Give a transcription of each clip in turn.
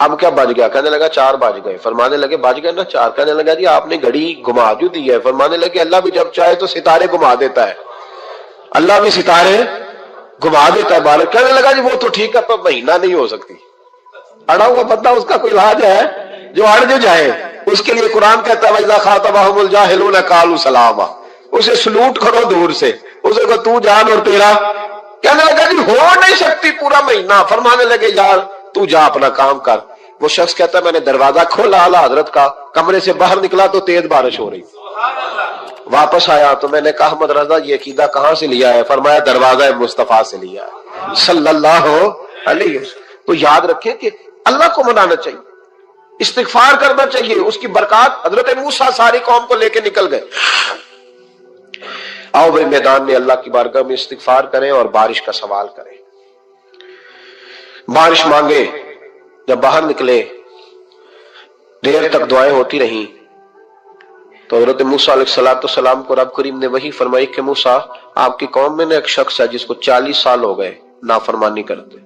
اب کیا بج گیا؟ کہنے لگا 4 بج گئے. فرمانے لگے بج گئے نا 4. کہنے لگا جی آپ نے گھڑی گھما جو دی ہے. فرمانے لگے اللہ بھی جب چاہے تو ستارے گھما دیتا ہے, اللہ بھی ستارے گھما دیتا ہے بارش. کہنے لگا جی وہ تو ٹھیک ہے پر مہینہ نہیں ہو سکتی. اڑا ہوا بندہ, اس کا کوئی علاج ہے جو اڑ جو جائے. اس کے لیے قرآن کہتا ہے وَإِذَا خَاطَبَهُمُ الْجَاهِلُونَ قَالُوا سَلَامًا. اسے سلوٹ کرو دور سے, اسے کو تو جان اور تیرا. کہنے لگا جی ہو نہیں سکتی پورا مہینہ. فرمانے لگے یار تو جا اپنا کام کر. وہ شخص کہتا ہے میں نے دروازہ کھولا اعلیٰ حضرت کا, کمرے سے باہر نکلا تو تیز بارش ہو رہی. واپس آیا تو میں نے کہا احمد رضا یہ عقیدہ کہاں سے لیا ہے؟ فرمایا دروازہ مصطفیٰ سے لیا ہے صلی اللہ علیہ وسلم. تو یاد رکھیں کہ اللہ کو منانا چاہیے, استغفار کرنا چاہیے. اس کی برکات. حضرت موسیٰ ساری قوم کو لے کے نکل گئے. آؤ بھائی میدان میں اللہ کی بارگاہ میں استغفار کریں اور بارش کا سوال کریں, بارش مانگے. جب باہر نکلے دیر تک دعائیں ہوتی رہیں تو حضرت موسیٰ علیہ السلام کو رب کریم نے وحی فرمائی کہ موسیٰ آپ کی قوم میں نے ایک شخص ہے جس کو 40 سال ہو گئے نافرمانی کرتے,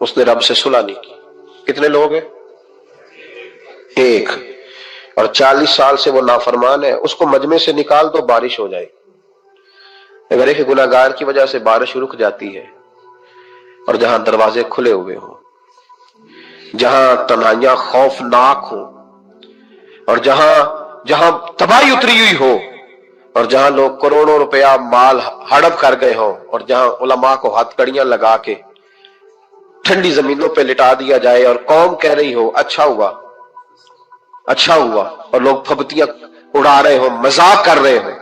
اس نے رب سے صلح نہیں کی. کتنے لوگ ہیں؟ ایک. اور 40 سال سے وہ نافرمان ہے, اس کو مجمع سے نکال دو بارش ہو جائے. اگر ایک گناہگار کی وجہ سے بارش رک جاتی ہے اور جہاں دروازے کھلے ہوئے ہوں, جہاں تنہائیاں خوفناک ہوں, اور جہاں تباہی اتری ہوئی ہو, اور جہاں لوگ کروڑوں روپیہ مال ہڑپ کر گئے ہوں, اور جہاں علماء کو ہاتھ کڑیاں لگا کے ٹھنڈی زمینوں پہ لٹا دیا جائے اور قوم کہہ رہی ہو اچھا ہوا اچھا ہوا, اور لوگ پھبتیاں اڑا رہے ہوں, مذاق کر رہے ہوں,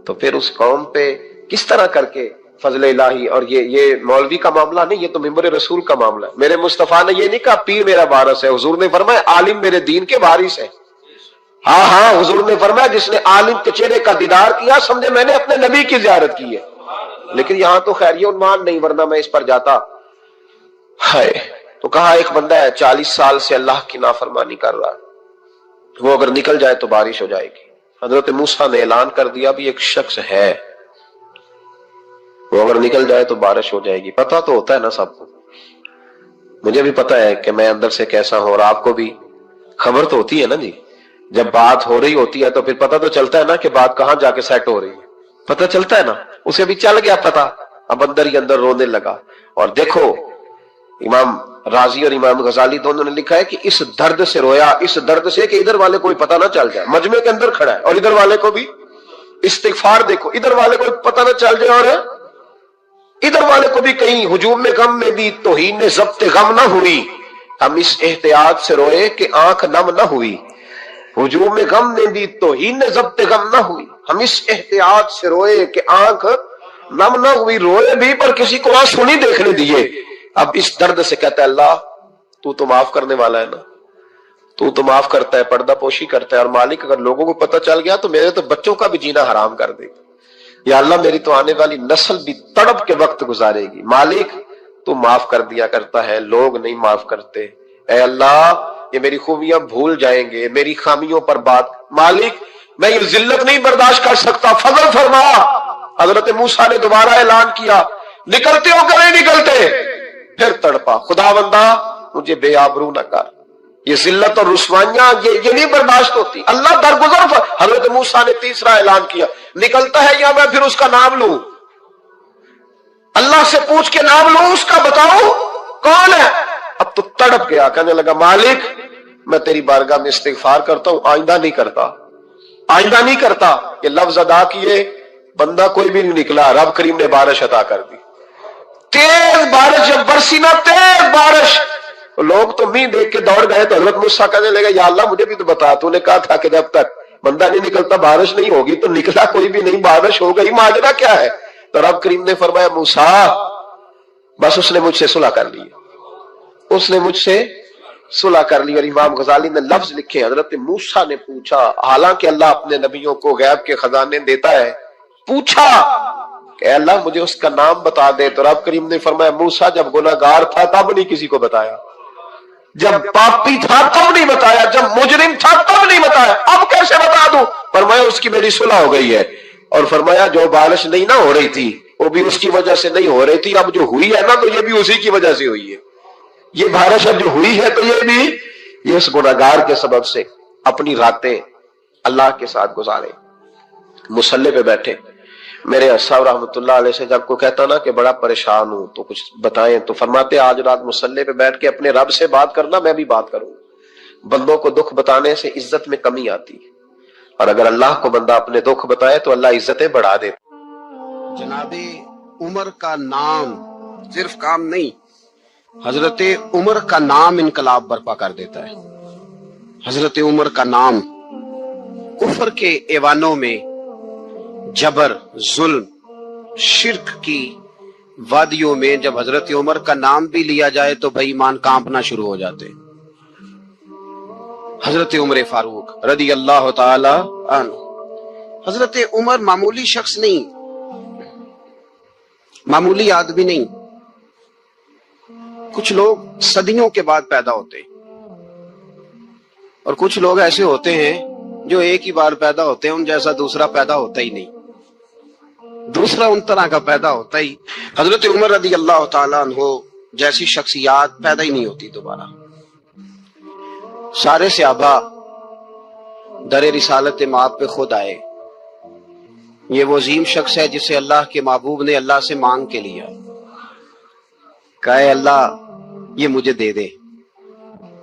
تو پھر اس قوم پہ کس طرح کر کے فضل الہی. اور یہ مولوی کا معاملہ نہیں, یہ تو ممبر رسول کا معاملہ ہے. میرے مصطفیٰ نے یہ نہیں کہا پیر میرا وارث ہے, حضور نے فرمایا عالم میرے دین کے وارث ہے. ہاں حضور نے فرمایا جس نے عالم کے چہرے کا دیدار کیا سمجھے میں نے اپنے نبی کی زیارت کی ہے. لیکن یہاں تو خیر یہ عنوان نہیں, ورنہ میں اس پر جاتا ہے. تو کہا ایک بندہ ہے 40 سال سے اللہ کی نافرمانی کر رہا, وہ اگر نکل جائے تو بارش ہو جائے گی. حضرت موسیٰ نے اعلان کر دیا بھی ایک شخص ہے, وہ اگر نکل جائے تو بارش ہو جائے گی. پتہ تو ہوتا ہے نا سب کو, مجھے بھی پتہ ہے کہ میں اندر سے کیسا ہوں, اور آپ کو بھی خبر تو ہوتی ہے نا جی. جب بات ہو رہی ہوتی ہے تو پھر پتہ تو چلتا ہے نا کہ بات کہاں جا کے سیٹ ہو رہی ہے, پتہ چلتا ہے نا. اسے بھی چل گیا پتہ, اب اندر ہی اندر رونے لگا. اور دیکھو امام رازی اور امام غزالی دونوں نے لکھا ہے کہ اس درد سے رویا, اس درد سے کہ ادھر والے کوئی پتہ نہ چل جائے, مجمع کے اندر کھڑا ہے اور ادھر والے کو بھی استغفار دیکھو, ادھر والے کو پتہ نہ چل جائے اور ادھر والے کو بھی کہیں ہجوم میں غم میں بھی توہین ضبط غم نہ ہوئی. ہم اس احتیاط سے روئے کہ آنکھ نم نہ ہوئی, ہجوم میں غم میں بھی توہین ضبط غم نہ ہوئی. ہم اس احتیاط سے روئے کہ آنکھ نم نہ ہوئی, روئے بھی پر کسی کو آنسو نہیں دیکھنے دیے. اب اس درد سے کہتا ہے اللہ تو معاف کرنے والا ہے نا, تو معاف کرتا ہے, پردہ پوشی کرتا ہے. اور مالک اگر لوگوں کو پتہ چل گیا تو میرے تو بچوں کا بھی جینا حرام کر دے گا. یا اللہ میری تو آنے والی نسل بھی تڑپ کے وقت گزارے گی. مالک تو معاف کر دیا کرتا ہے, لوگ نہیں معاف کرتے. اے اللہ یہ میری خوبیاں بھول جائیں گے, میری خامیوں پر بات. مالک میں یہ ذلت نہیں برداشت کر سکتا, فضل فرما. حضرت موسیٰ نے دوبارہ اعلان کیا نکلتے ہو کہ نہیں نکلتے؟ پھر تڑپا خدا بندہ مجھے بے آبرو نہ کر, یہ ذلت اور رسوائیاں یہ نہیں برداشت ہوتی. اللہ درگزر. حضرت موسیٰ نے تیسرا اعلان کیا نکلتا ہے یا میں پھر اس کا نام لوں, اللہ سے پوچھ کے نام لوں اس کا, بتاؤ کون ہے. اب تو تڑپ گیا, کہنے لگا مالک میں تیری بارگاہ میں استغفار کرتا ہوں, آئندہ نہیں کرتا, آئندہ نہیں کرتا. یہ لفظ ادا کیے, بندہ کوئی بھی نہیں نکلا. رب کریم نے بارش عطا کر دی, تیز بارش. جب برسی نا تیز بارش, لوگ تو مین دیکھ کے دوڑ گئے. تو حضرت موسیٰ کہنے لگا یا اللہ مجھے بھی تو بتا, تو نے کہا تھا کہ جب تک بندہ نہیں نکلتا بارش نہیں ہوگی. تو نکلا کوئی بھی نہیں, بارش ہو گئی, ماجرا کیا ہے؟ تو رب کریم نے فرمایا موسیٰ بس اس نے مجھ سے صلح کر لی, اس نے مجھ سے صلح کر لی. اور امام غزالی نے لفظ لکھے حضرت موسیٰ نے پوچھا, حالانکہ اللہ اپنے نبیوں کو غیب کے خزانے دیتا ہے, پوچھا کہ اللہ مجھے اس کا نام بتا دے. تو رب کریم نے فرمایا موسیٰ جب گناہگار تھا تب نہیں کسی کو بتایا, جب پاپی تھا تب نہیں بتایا, جب مجرم تھا تب نہیں بتایا, اب کیسے بتا دوں؟ فرمایا اس کی میری صلح ہو گئی ہے. اور فرمایا جو بارش نہیں نہ ہو رہی تھی وہ بھی اس کی وجہ سے نہیں ہو رہی تھی, اب جو ہوئی ہے نا تو یہ بھی اسی کی وجہ سے ہوئی ہے. یہ بارش اب جو ہوئی ہے تو یہ بھی یہ اس گناہگار کے سبب سے اپنی راتیں اللہ کے ساتھ گزارے. مصلی پہ بیٹھے. میرے صاحب رحمۃ اللہ علیہ سے جب کوئی کہتا نا کہ بڑا پریشان ہوں تو کچھ بتائیں، تو فرماتے آج رات مصلی پہ بیٹھ کے اپنے رب سے بات کرنا، میں بھی بات کروں. بندوں کو دکھ بتانے سے عزت میں کمی آتی ہے، اور اگر اللہ کو بندہ اپنے دکھ بتائے تو اللہ عزتیں بڑھا دیتا. جناب عمر کا نام صرف کام نہیں، حضرت عمر کا نام انقلاب برپا کر دیتا ہے. حضرت عمر کا نام کفر کے ایوانوں میں جبر، ظلم، شرک کی وادیوں میں جب حضرت عمر کا نام بھی لیا جائے تو بھائی ایمان کانپنا شروع ہو جاتے. حضرت عمر فاروق رضی اللہ تعالی عنہ. حضرت عمر معمولی شخص نہیں، معمولی آدمی نہیں. کچھ لوگ صدیوں کے بعد پیدا ہوتے ہیں اور کچھ لوگ ایسے ہوتے ہیں جو ایک ہی بار پیدا ہوتے ہیں، ان جیسا دوسرا پیدا ہوتا ہی نہیں، دوسرا ان طرح کا پیدا ہوتا ہی. حضرت عمر رضی اللہ تعالیٰ عنہ جیسی شخصیات پیدا ہی نہیں ہوتی دوبارہ. سارے صحابہ در رسالت مآب پہ خود آئے. یہ وہ عظیم شخص ہے جسے اللہ کے محبوب نے اللہ سے مانگ کے لیا، کہا اے اللہ یہ مجھے دے دے.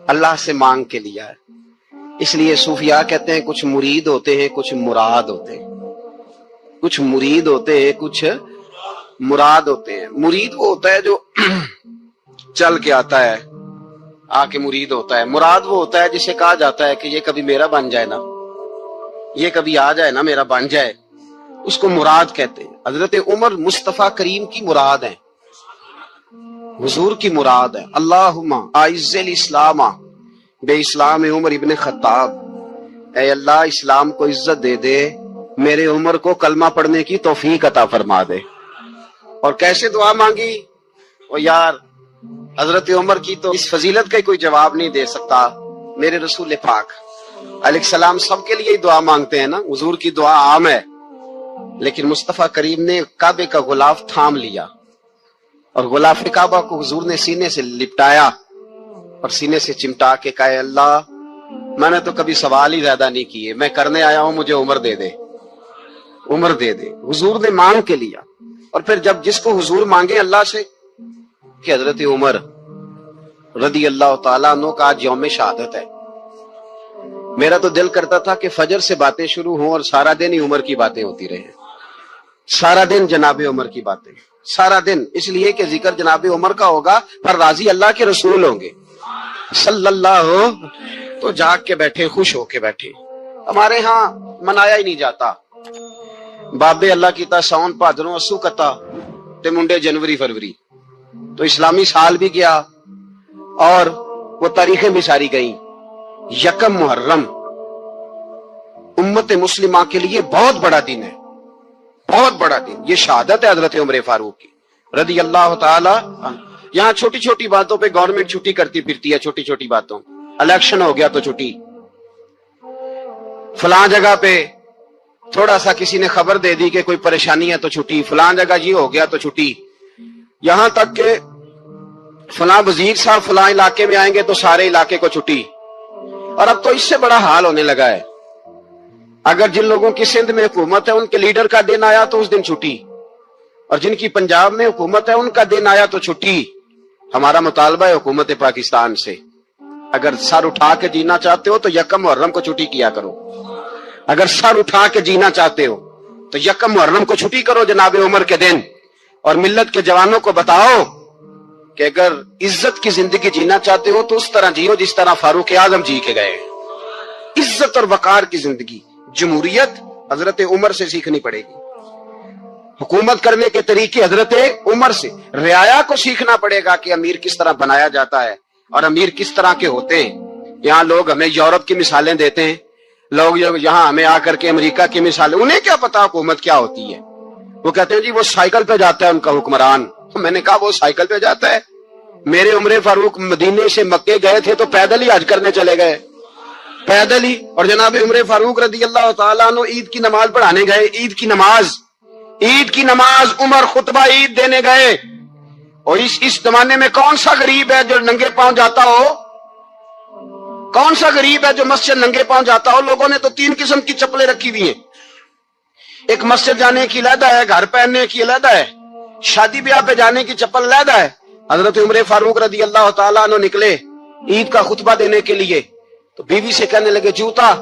اللہ سے مانگ کے لیا ہے. اس لیے صوفیاء کہتے ہیں کچھ مرید ہوتے ہیں کچھ مراد ہوتے ہیں. کچھ مرید ہوتے ہیں کچھ مراد ہوتے ہیں. مرید وہ ہوتا ہے جو چل کے آتا ہے، آ کے مرید ہوتا ہے. مراد وہ ہوتا ہے جسے کہا جاتا ہے کہ یہ کبھی میرا بن جائے نا، یہ کبھی آ جائے نا، میرا بن جائے، اس کو مراد کہتے ہیں. حضرت عمر مصطفیٰ کریم کی مراد ہے، حضور کی مراد ہے. اللہم اعز الاسلام بے اسلام عمر ابن خطاب. اے اللہ اسلام کو عزت دے دے، میرے عمر کو کلمہ پڑھنے کی توفیق عطا فرما دے. اور کیسے دعا مانگی؟ او یار حضرت عمر کی تو اس فضیلت کا کوئی جواب نہیں دے سکتا. میرے رسول پاک علیہ السلام سب کے لیے دعا مانگتے ہیں نا، حضور کی دعا عام ہے، لیکن مصطفیٰ کریم نے کعبے کا غلاف تھام لیا اور غلاف کعبہ کو حضور نے سینے سے لپٹایا اور سینے سے چمٹا کے کہا اللہ میں نے تو کبھی سوال ہی زیادہ نہیں کیے، میں کرنے آیا ہوں، مجھے عمر دے دے، عمر دے دے. حضور نے مانگ کے لیا. اور پھر جب جس کو حضور مانگے اللہ سے کہ حضرت عمر رضی اللہ تعالیٰ عنہ کا آج یوم شہادت ہے، میرا تو دل کرتا تھا کہ فجر سے باتیں شروع ہوں اور سارا دن ہی عمر کی باتیں ہوتی رہیں، سارا دن جناب عمر کی باتیں، سارا دن. اس لیے کہ ذکر جناب عمر کا ہوگا پر راضی اللہ کے رسول ہوں گے صلی اللہ. تو جاگ کے بیٹھے، خوش ہو کے بیٹھے. ہمارے ہاں منایا ہی نہیں جاتا. بابے اللہ کیتا ساون بھادروں اسو کتا تے منڈے جنوری فروری. تو اسلامی سال بھی گیا اور وہ تاریخیں بھی ساری گئیں. یکم محرم امت مسلمہ کے لیے بہت بڑا دن ہے، بہت بڑا دن. یہ شہادت ہے حضرت عمر فاروق کی رضی اللہ تعالی عنہ. یہاں چھوٹی چھوٹی باتوں پہ گورنمنٹ چھٹی کرتی پھرتی ہے، چھوٹی چھوٹی باتوں. الیکشن ہو گیا تو چھٹی، فلاں جگہ پہ تھوڑا سا کسی نے خبر دے دی کہ کوئی پریشانی ہے تو چھٹی، فلاں جگہ یہ ہو گیا تو چھٹی. یہاں تک کہ فلاں وزیر صاحب فلاں علاقے میں آئیں گے تو سارے علاقے کو چھٹی. اور اب تو اس سے بڑا حال ہونے لگا ہے. اگر جن لوگوں کی سندھ میں حکومت ہے ان کے لیڈر کا دن آیا تو اس دن چھٹی، اور جن کی پنجاب میں حکومت ہے ان کا دن آیا تو چھٹی. ہمارا مطالبہ ہے حکومت پاکستان سے، اگر سر اٹھا کے جینا چاہتے ہو تو یکم محرم کو چھٹی کیا کرو. اگر سر اٹھا کے جینا چاہتے ہو تو یکم محرم کو چھٹی کرو جناب عمر کے دن. اور ملت کے جوانوں کو بتاؤ کہ اگر عزت کی زندگی جینا چاہتے ہو تو اس طرح جیو جس طرح فاروق اعظم جی کے گئے. عزت اور وقار کی زندگی. جمہوریت حضرت عمر سے سیکھنی پڑے گی، حکومت کرنے کے طریقے حضرت عمر سے. رعایا کو سیکھنا پڑے گا کہ امیر کس طرح بنایا جاتا ہے اور امیر کس طرح کے ہوتے ہیں. یہاں لوگ ہمیں یورپ کی مثالیں دیتے ہیں، لوگ یہاں ہمیں آ کر کے امریکہ کی مثالیں، انہیں کیا پتا حکومت کیا ہوتی ہے. وہ کہتے ہیں جی وہ سائیکل پہ جاتا ہے ان کا حکمران. میں نے کہا وہ سائیکل پہ جاتا ہے؟ میرے عمر فاروق مدینے سے مکے گئے تھے تو پیدل ہی حج کرنے چلے گئے، پیدل ہی. اور جناب عمر فاروق رضی اللہ تعالیٰ عنہ عید کی نماز پڑھانے گئے. عید کی نماز عمر خطبہ عید دینے گئے. اور اس زمانے میں کون سا غریب ہے جو ننگے پاؤں جاتا ہو؟ کون سا غریب ہے جو مسجد ننگے پاؤں جاتا ہو؟ لوگوں نے تو 3 قسم کی چپلیں رکھی ہوئی ہیں. ایک مسجد جانے کی علیحدہ ہے، گھر پہننے کی علیحدہ ہے، شادی بیاہ پہ جانے کی چپل علیحدہ ہے. حضرت عمر فاروق رضی اللہ تعالیٰ عنہ نکلے عید کا خطبہ دینے کے لیے، تو بیوی سے کہنے لگے جوتا.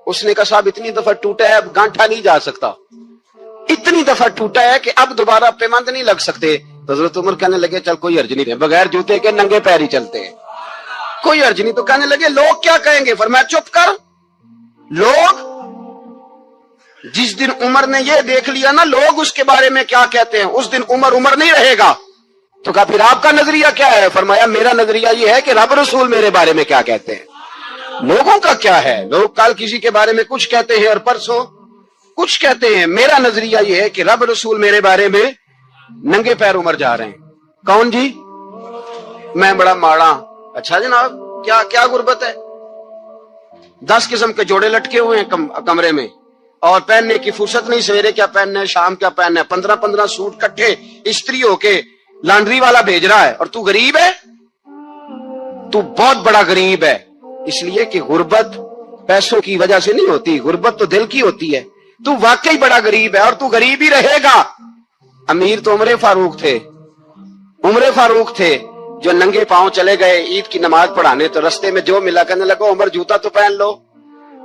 اس نے کہا صاحب اتنی دفعہ ٹوٹا ہے، اب گانٹھا نہیں جا سکتا، اتنی دفعہ ٹوٹا ہے کہ اب دوبارہ پیمند نہیں لگ سکتے. تو حضرت عمر کہنے لگے چل کوئی حرج نہیں ہے، بغیر جوتے کے ننگے پیر ہی چلتے ہیں، کوئی حرج نہیں. تو کہنے لگے لوگ کیا کہیں گے؟ فرمایا چپ کر. لوگ جس دن عمر نے یہ دیکھ لیا نا لوگ اس کے بارے میں کیا کہتے ہیں، اس دن عمر نہیں رہے گا. تو کہا پھر آپ کا نظریہ کیا ہے؟ فرمایا میرا نظریہ یہ ہے کہ رب رسول میرے بارے میں کیا کہتے ہیں. لوگوں کا کیا ہے؟ لوگ کل کسی کے بارے میں کچھ کہتے ہیں اور پرسوں کچھ کہتے ہیں. میرا نظریہ یہ ہے کہ رب رسول میرے بارے میں ننگے پیر عمر جا رہے ہیں. کون جی؟ میں بڑا ماڑا. اچھا جناب، کیا غربت ہے؟ 10 قسم کے جوڑے لٹکے ہوئے ہیں کمرے میں، اور پہننے کی فرصت نہیں. سویرے کیا پہننا ہے، شام کیا پہننا ہے، 15 سوٹ کٹھے استری ہو کے لانڈری والا بھیج رہا ہے، اور تو غریب ہے. تو بہت بڑا غریب ہے. اس لیے کہ غربت پیسوں کی وجہ سے نہیں ہوتی، غربت تو دل کی ہوتی ہے. تو واقعی بڑا غریب ہے، اور تو غریب ہی رہے گا. امیر تو عمر فاروق تھے جو ننگے پاؤں چلے گئے عید کی نماز پڑھانے. تو رستے میں جو ملا کہنے لگا عمر جوتا تو پہن لو.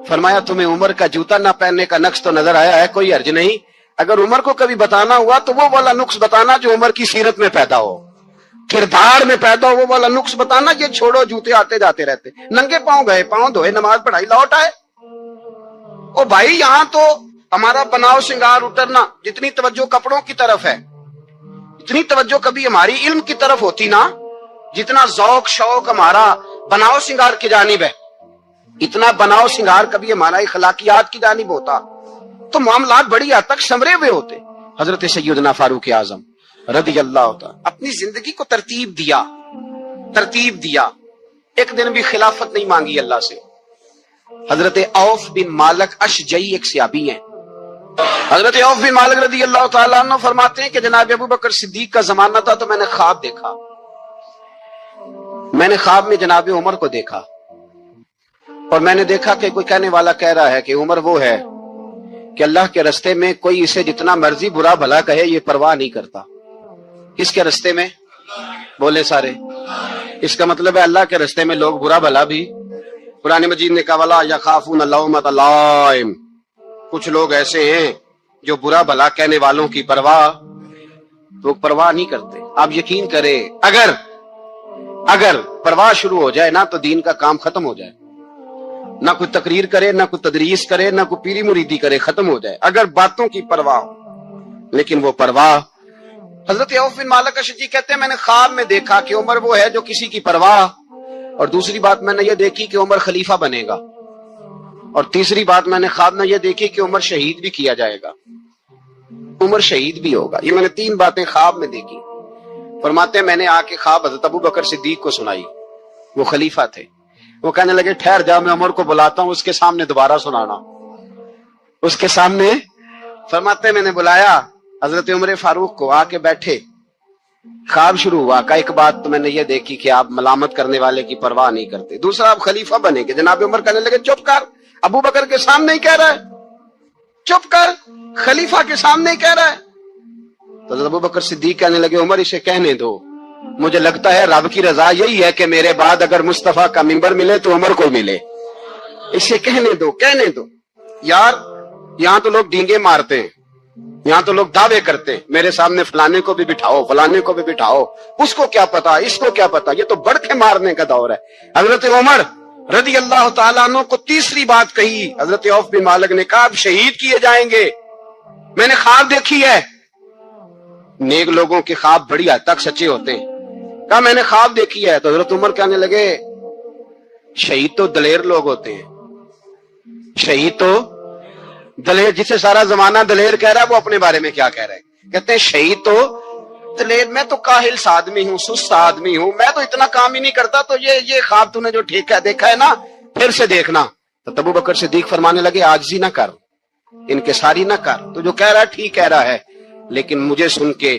فرمایا تمہیں عمر کا جوتا نہ پہننے کا نقص تو نظر آیا ہے؟ کوئی حرج نہیں. اگر عمر کو کبھی بتانا ہوا تو وہ والا نقص بتانا جو عمر کی سیرت میں پیدا ہو، کردار میں پیدا ہو، وہ والا نقص بتانا. یہ چھوڑو جوتے آتے جاتے رہتے. ننگے پاؤں گئے، پاؤں دھوئے، نماز پڑھائی، لوٹ آئے. او بھائی یہاں تو ہمارا بناؤ سنگار اترنا، جتنی توجہ کپڑوں کی طرف ہے اتنی توجہ کبھی ہماری علم کی طرف ہوتی نا. جتنا ذوق شوق ہمارا بناؤ سنگار کی جانب ہے، اتنا بناؤ سنگار کبھی ہمارا اخلاقیات کی جانب ہوتا تو معاملات بڑی حد تک سنورے ہوئے ہوتے. حضرت سیدنا فاروق اعظم رضی اللہ تعالی اپنی زندگی کو ترتیب دیا. ایک دن بھی خلافت نہیں مانگی اللہ سے. حضرت عوف بن مالک اشجعی ایک صحابی ہیں. حضرت عوف بن مالک رضی اللہ تعالیٰ عنہ فرماتے ہیں کہ جناب ابو بکر صدیق کا زمانہ تھا تو میں نے خواب دیکھا. میں نے خواب میں جناب عمر کو دیکھا، اور میں نے دیکھا کہ کوئی کہنے والا کہہ رہا ہے کہ عمر وہ ہے کہ اللہ کے رستے میں کوئی اسے جتنا مرضی برا بھلا کہے یہ پرواہ نہیں کرتا. کس کے رستے میں؟ بولے سارے. اس کا مطلب ہے اللہ کے رستے میں لوگ برا بھلا بھی. قرآن مجید نے کہا وَلَا يَخَافُونَ لَوْمَةَ لَائِمٍ. کچھ لوگ ایسے ہیں جو برا بھلا کہنے والوں کی پرواہ نہیں کرتے. آپ یقین کریں اگر پرواہ شروع ہو جائے نا تو دین کا کام ختم ہو جائے. نہ کوئی تقریر کرے، نہ کوئی تدریس کرے، نہ کوئی پیری مریدی کرے، ختم ہو جائے. اگر باتوں کی پرواہ ہو، لیکن وہ پرواہ. حضرت عوف بن مالک اشجعی کہتے ہیں میں نے خواب میں دیکھا کہ عمر وہ ہے جو کسی کی پرواہ، اور دوسری بات میں نے یہ دیکھی کہ عمر خلیفہ بنے گا، اور تیسری بات میں نے خواب میں یہ دیکھی کہ عمر شہید بھی کیا جائے گا، عمر شہید بھی ہوگا. یہ میں نے 3 باتیں خواب میں دیکھی. فرماتے ہیں میں نے آ کے خواب حضرت ابو بکر صدیق کو سنائی. وہ خلیفہ تھے. وہ کہنے لگے ٹھہر جا، میں عمر کو بلاتا ہوں، اس کے سامنے دوبارہ سنانا. اس کے سامنے. فرماتے ہیں میں نے بلایا حضرت عمر فاروق کو، آ کے بیٹھے. خواب شروع ہوا کہ ایک بات تو میں نے یہ دیکھی کہ آپ ملامت کرنے والے کی پرواہ نہیں کرتے. دوسرا آپ خلیفہ بنے گے. جناب عمر کہنے لگے چپ کر، ابو بکر کے سامنے ہی کہہ رہا ہے، چپ کر، خلیفہ کے سامنے ہی کہہ رہا ہے. تو ابو بکر صدیق کہنے لگے عمر اسے کہنے دو، مجھے لگتا ہے رب کی رضا یہی ہے کہ میرے بعد اگر مصطفیٰ کا منبر ملے تو عمر کو ملے. اسے کہنے دو. یار یہاں تو لوگ ڈینگے مارتے ہیں، یہاں تو لوگ دعوے کرتے ہیں میرے سامنے فلانے کو بھی بٹھاؤ، فلانے کو بھی بٹھاؤ، اس کو کیا پتا، اس کو کیا پتا. یہ تو بڑکے مارنے کا دور ہے. حضرت عمر رضی اللہ تعالیٰ عنہ کو تیسری بات کہی. حضرت عوف بن مالک نے کہا اب شہید کیے جائیں گے، میں نے خواب دیکھی ہے. نیک لوگوں کے خواب بڑی حد تک سچے ہوتے ہیں. کہا میں نے خواب دیکھی ہے. تو حضرت عمر کہنے لگے شہید تو دلیر لوگ ہوتے ہیں، شہید تو دلیر، جسے سارا زمانہ دلیر کہہ رہا ہے وہ اپنے بارے میں کیا کہہ رہا ہے؟ کہتے ہیں شہید تو دلیر، میں تو کاہل سا آدمی ہوں، سست آدمی ہوں، میں تو اتنا کام ہی نہیں کرتا. تو یہ خواب تو نے جو دیکھا ہے نا پھر سے دیکھنا. تو ابو بکر صدیق فرمانے لگے عاجزی نہ کر، انکساری نہ کر، تو جو کہہ رہا ہے ٹھیک کہہ رہا ہے، لیکن مجھے سن کے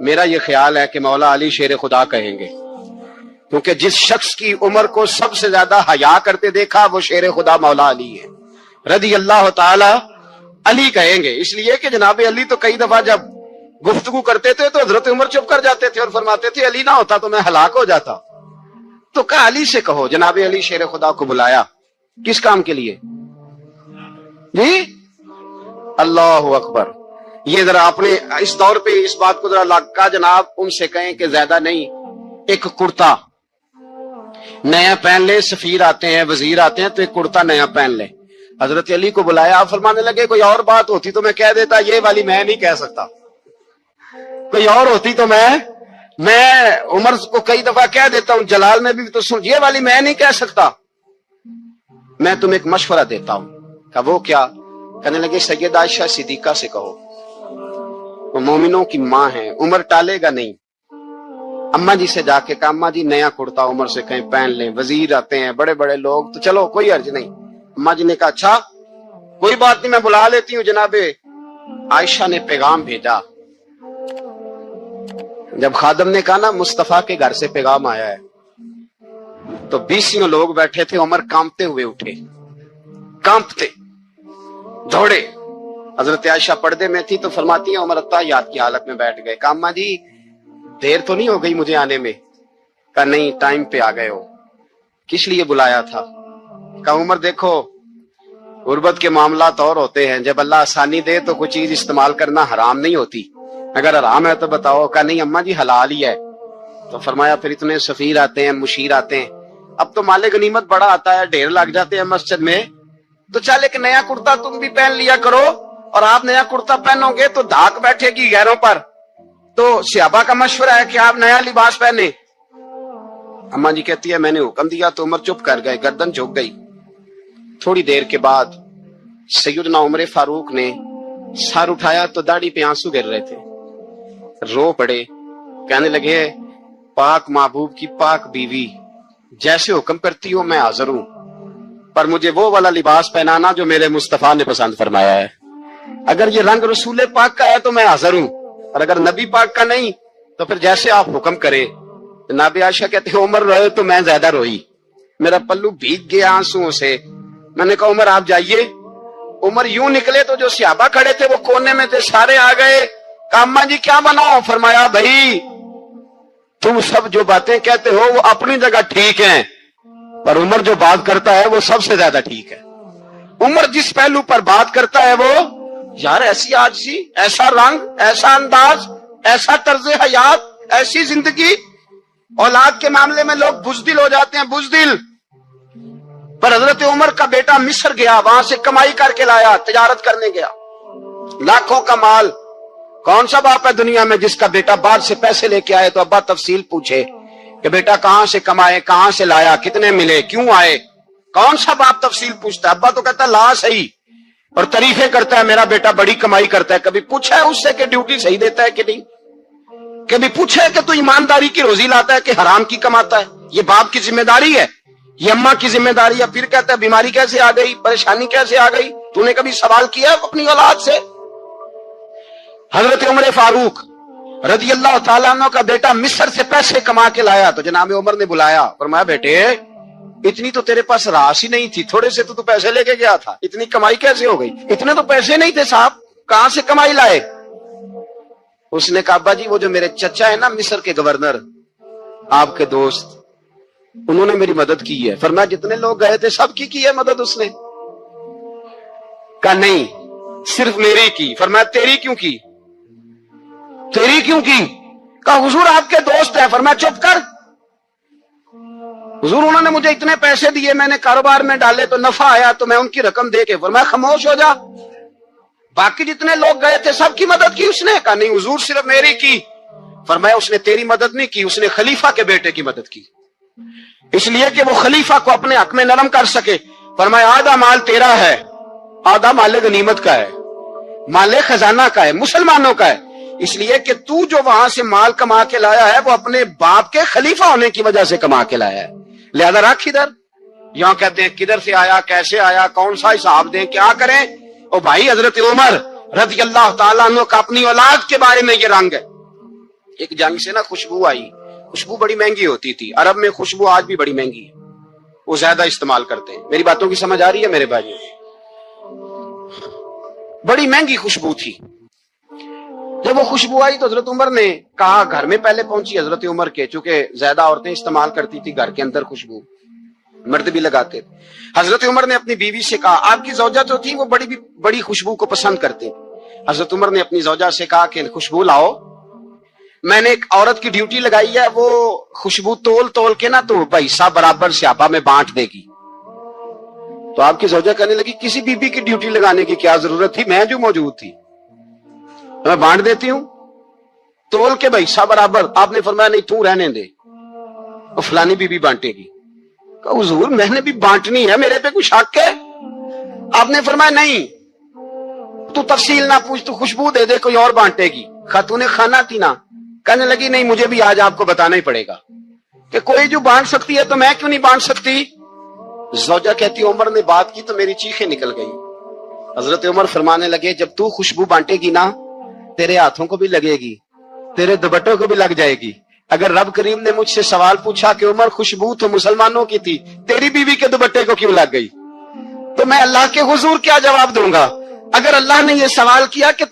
میرا یہ خیال ہے کہ مولا علی شیر خدا کہیں گے، کیونکہ جس شخص کی عمر کو سب سے زیادہ حیا کرتے دیکھا وہ شیر خدا مولا علی ہے رضی اللہ تعالی علی کہیں گے، اس لیے کہ جناب علی تو کئی دفعہ جب گفتگو کرتے تھے تو حضرت عمر چپ کر جاتے تھے اور فرماتے تھے علی نہ ہوتا تو میں ہلاک ہو جاتا، تو کہا علی سے کہو۔ جناب علی شیر خدا کو بلایا، کس کام کے لیے؟ جی اللہ اکبر۔ یہ ذرا اپنے اس دور پہ اس بات کو ذرا لگا جناب ان سے کہیں کہ زیادہ نہیں، ایک کرتا نیا پہن لے، سفیر آتے ہیں وزیر آتے ہیں تو ایک کرتا نیا پہن لے۔ حضرت علی کو بلایا، آپ فرمانے لگے کوئی اور بات ہوتی تو میں کہہ دیتا، یہ والی میں نہیں کہہ سکتا، کوئی اور ہوتی تو میں عمر کو کئی دفعہ کہہ دیتا ہوں، جلال میں بھی تو سن، یہ والی میں نہیں کہہ سکتا، میں تمہیں ایک مشورہ دیتا ہوں۔ کہا وہ کیا؟ کہنے لگے سیدہ عائشہ صدیقہ سے کہو، وہ مومنوں کی ماں ہے، عمر ٹالے گا نہیں۔ اماں جی سے جا کے کہا اماں جی نیا کرتا عمر سے کہیں پہن لیں، وزیر آتے ہیں بڑے بڑے لوگ تو چلو کوئی حرج نہیں۔ اماں جی نے کہا اچھا کوئی بات نہیں میں بلا لیتی ہوں۔ جناب عائشہ نے پیغام بھیجا، جب خادم نے کہا نا مصطفیٰ کے گھر سے پیغام آیا ہے، تو 20 لوگ بیٹھے تھے، عمر کانپتے ہوئے اٹھے، کانپتے دوڑے۔ حضرت عائشہ پردے میں تھی تو فرماتی ہیں عمر اتحیات کی حالت میں بیٹھ گئے۔ کہا اماں جی دیر تو نہیں ہو گئی مجھے آنے میں؟ کہا نہیں ٹائم پہ آ گئے ہو۔ کس لیے بلایا تھا؟ کہا عمر دیکھو غربت کے معاملات اور ہوتے ہیں، جب اللہ آسانی دے تو کوئی چیز استعمال کرنا حرام نہیں ہوتی، اگر حرام ہے تو بتاؤ۔ کہا نہیں اماں جی حلال ہی ہے۔ تو فرمایا پھر اتنے سفیر آتے ہیں مشیر آتے ہیں، اب تو مال غنیمت بڑا آتا ہے، ڈھیر لگ جاتے ہیں مسجد میں، تو چل ایک نیا کرتا تم بھی پہن لیا کرو، اور آپ نیا کرتا پہنو گے تو دھاک بیٹھے گی غیروں پر، تو صحابہ کا مشورہ ہے کہ آپ نیا لباس پہنے۔ اماں جی کہتی ہے میں نے حکم دیا تو عمر چپ کر گئے، گردن جھک گئی۔ تھوڑی دیر کے بعد سیدنا عمر فاروق نے سر اٹھایا تو داڑھی پہ آنسو گر رہے تھے، رو پڑے، کہنے لگے پاک محبوب کی پاک بیوی جیسے حکم کرتی ہو میں حاضر ہوں، پر مجھے وہ والا لباس پہنانا جو میرے مصطفیٰ نے پسند فرمایا ہے، اگر یہ رنگ رسول پاک کا ہے تو میں حاضر ہوں، اور اگر نبی پاک کا نہیں تو پھر جیسے آپ حکم کرے۔ جناب عائشہ کہتے ہیں عمر روئے تو میں زیادہ روئی، میرا پلو بھیگ گیا آنسوؤں سے۔ میں نے کہا عمر آپ جائیے۔ عمر یوں نکلے تو جو صحابہ کھڑے تھے وہ کونے میں تھے، سارے آ گئے۔ کہا اماں جی کیا بناؤ؟ فرمایا بھائی تم سب جو باتیں کہتے ہو وہ اپنی جگہ ٹھیک ہیں، پر عمر جو بات کرتا ہے وہ سب سے زیادہ ٹھیک ہے۔ عمر جس پہلو پر بات کرتا ہے وہ یار ایسی عاجزی، ایسا رنگ، ایسا انداز، ایسا طرز حیات، ایسی زندگی، اولاد کے معاملے میں لوگ بزدل ہو جاتے ہیں، بزدل، پر حضرت عمر کا بیٹا مصر گیا، وہاں سے کمائی کر کے لایا، تجارت کرنے گیا، لاکھوں کا مال۔ کون سا باپ ہے دنیا میں جس کا بیٹا بعد سے پیسے لے کے آئے تو ابا تفصیل پوچھے کہ بیٹا کہاں سے کمائے، کہاں سے لایا، کتنے ملے، کیوں آئے؟ کون سا باپ تفصیل پوچھتا ہے؟ ابا تو کہتا ہے لا صحیح، اور تعریفیں کرتا ہے میرا بیٹا بڑی کمائی کرتا ہے۔ کبھی پوچھا ہے اس سے کہ ڈیوٹی صحیح دیتا ہے کہ نہیں؟ کبھی پوچھا ہے کہ تو ایمانداری کی روزی لاتا ہے کہ حرام کی کماتا ہے؟ یہ باپ کی ذمہ داری ہے، یہ اماں کی ذمہ داری ہے۔ پھر کہتا ہے بیماری کیسے آ گئی، پریشانی کیسے آ گئی؟ تو نے کبھی سوال کیا اپنی اولاد سے؟ حضرت عمر فاروق رضی اللہ تعالیٰ عنہ کا بیٹا مصر سے پیسے کما کے لایا تو جناب عمر نے بلایا، فرمایا بیٹے اتنی تو تیرے پاس راس ہی نہیں تھی، تھوڑے سے تو پیسے لے کے گیا تھا، اتنی کمائی کیسے ہو گئی؟ اتنے تو پیسے نہیں تھے صاحب، کہاں سے کمائی لائے؟ اس نے کہا ابا جی وہ جو میرے چچا ہے نا مصر کے گورنر، آپ کے دوست، انہوں نے میری مدد کی ہے۔ فرمایا جتنے لوگ گئے تھے سب کی ہے مدد اس نے؟ کہا نہیں صرف میری کی۔ فرمایا تیری کیوں کی؟ تیری کیوں کی؟ کہا حضور آپ کے دوست ہیں۔ فرمایا چپ کر، حضور انہوں نے مجھے اتنے پیسے دیے، میں نے کاروبار میں ڈالے تو نفع آیا تو میں ان کی رقم دے کے۔ فرمایا خاموش ہو جا، باقی جتنے لوگ گئے تھے سب کی مدد کی اس نے؟ کہا نہیں حضور صرف میری کی۔ فرمایا اس نے تیری مدد نہیں کی، اس نے خلیفہ کے بیٹے کی مدد کی، اس لیے کہ وہ خلیفہ کو اپنے حق میں نرم کر سکے۔ فرمایا آدھا مال تیرا ہے، آدھا مال غنیمت کا ہے، مال خزانہ کا ہے، مسلمانوں کا ہے، اس لیے کہ تو جو وہاں سے مال کما کے لایا ہے وہ اپنے باپ کے خلیفہ ہونے کی وجہ سے کما کے لایا ہے، لہذا رکھ ادھر۔ یہاں کہتے ہیں کدھر سے آیا، کیسے آیا، کون سا حساب دیں، کیا کریں؟ او بھائی حضرت عمر رضی اللہ تعالیٰ عنہ کا اپنی اولاد کے بارے میں یہ رنگ ہے، ایک جنگ سے نا خوشبو آئی. خوشبو بڑی مہنگی ہوتی تھی. عرب میں خوشبو آج بھی بڑی مہنگی ہے, وہ زیادہ استعمال کرتے ہیں. میری باتوں کی سمجھ آ رہی ہے میرے بھائیوں؟ بڑی مہنگی خوشبو تھی. جب وہ خوشبو آئی تو حضرت عمر نے کہا, گھر میں پہلے پہنچی حضرت عمر کے, چونکہ زیادہ عورتیں استعمال کرتی تھی گھر کے اندر خوشبو, مرد بھی لگاتے تھے. حضرت عمر نے اپنی بیوی سے کہا, آپ کی زوجہ جو تھی وہ بڑی خوشبو کو پسند کرتے. حضرت عمر نے اپنی زوجہ سے کہا کہ خوشبو لاؤ, میں نے ایک عورت کی ڈیوٹی لگائی ہے, وہ خوشبو تول کے نا تو پیسہ برابر سیابہ میں بانٹ دے گی. تو آپ کی زوجہ کہنے لگی, کسی بی بی کی ڈیوٹی لگانے کی کیا ضرورت تھی, میں جو موجود تھی میں بانٹ دیتی ہوں تول کے پیسہ برابر. آپ نے فرمایا نہیں, تو رہنے دے, وہ فلانی بی بی بانٹے گی. کہا حضور میں نے بھی بانٹنی ہے, میرے پہ کچھ حق ہے؟ آپ نے فرمایا نہیں, تو تفصیل نہ پوچھ, تو خوشبو دے دے, کوئی اور بانٹے گی. خاتون خانہ تھی نا, کہنے لگی نہیں, مجھے بھی آج آپ کو بتانا ہی پڑے گا کہ کوئی جو بانٹ سکتی ہے تو میں کیوں نہیں بانٹ سکتی. زوجہ کہتی عمر نے بات کی تو میری چیخیں نکل گئی. حضرت عمر فرمانے لگے, جب تو خوشبو بانٹے گی نا, تیرے ہاتھوں کو بھی لگے گی, تیرے دوپٹوں کو بھی لگ جائے گی. اگر رب کریم نے مجھ سے سوال پوچھا کہ عمر خوشبو تو مسلمانوں کی تھی, تیری بیوی کے دوپٹے کو کیوں لگ گئی, تو میں اللہ کے حضور کیا جواب دوں گا؟ اگر اللہ نے یہ سوال کیا کہ